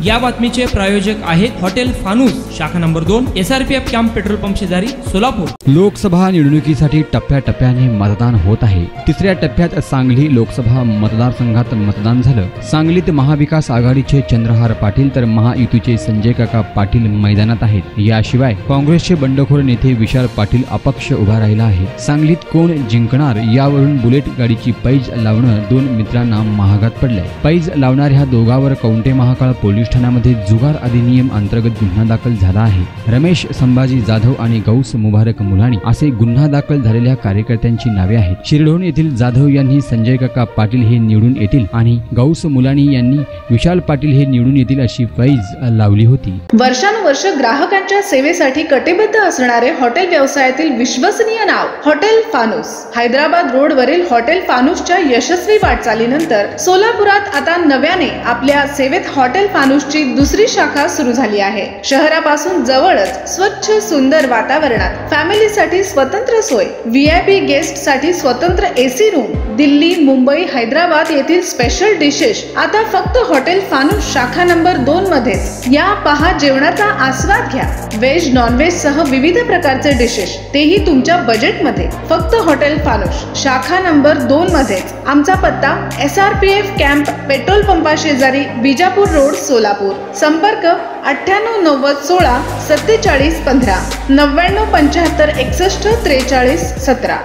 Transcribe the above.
या बातमीचे प्रायोजक आहेत हॉटेल फानूस, शाखा number 2, SRPF camp petrol pump शेजारी, सोलापूर। लोकसभा निवडणुकीसाठी टप्प्याटप्प्याने मतदान होत आहे। तिसऱ्या टप्प्यात सांगली लोकसभा मतदारसंघात मतदान झालं। सांगलीत महाविकास आघाडीचे चंद्रहार पाटील तर महायुतीचे संजय काका पाटील मैदानात आहेत। याशिवाय काँग्रेसचे बंडखोर नेते विशाल पाटील अपक्ष उभा राहिला आहे। सांगलीत कोण जिंकणार यावरून बुलेट गाडीची पैज लावणं दोन मित्रांना महागात पडलंय। पैज लावणाऱ्या दोघांवर कौंटे महाकाळ पोलीस ठाण्यामध्ये जुगार अधिनियम अंतर्गत गुन्हा दाखल झाला आहे। रमेश संभाजी जाधव आणि गौस मुबारक मुलानी असे गुन्हा दाखल झालेल्या कार्यकर्त्यांची नावे आहेत। शिरढोण येथील जाधव यांनी संजय काका पाटील हे निवडून येतील आणि गौस मुलानी यांनी विशाल पाटील हे निवडून येतील अशी पैज लावली होती। वर्षानुवर्ष ग्राहकांच्या सेवेसाठी कटिबद्ध असणारे हॉटेल व्यवसायातील विश्वसनीय नाव हॉटेल फानूस। हैदराबाद रोड वरील हॉटेल फानूसच्या यशस्वी वाटचालीनंतर सोलापुरात आता नव्याने आपल्या सेवेत हॉटेल फानूसची दुसरी शाखा सुरू झाली आहे। शहरापासून जवळच स्वच्छ सुंदर वातावरणात फॅमिलीसाठी स्वतंत्र सोय, VIP गेस्ट साठी स्वतंत्र AC रूम, दिल्ली, मुंबई, हैदराबाद येथील स्पेशल डिशेस आता फक्त हॉटेल फानूस शाखा नंबर 2 मध्येच। या पहा जेवणाचा आस्वाद घ्या। व्हेज नॉन व्हेज सह विविध प्रकारचे डिशेस, तेही तुमच्या बजेट मध्ये। फक्त हॉटेल फानूस शाखा नंबर 2 मध्येच। आमचा पत्ता SRPF कॅम्प पेट्रोल पंपा शेजारी, बिजापूर रोड, सोलापूर। संपर्क 98 90 16 47 15 99 75 61 43 17।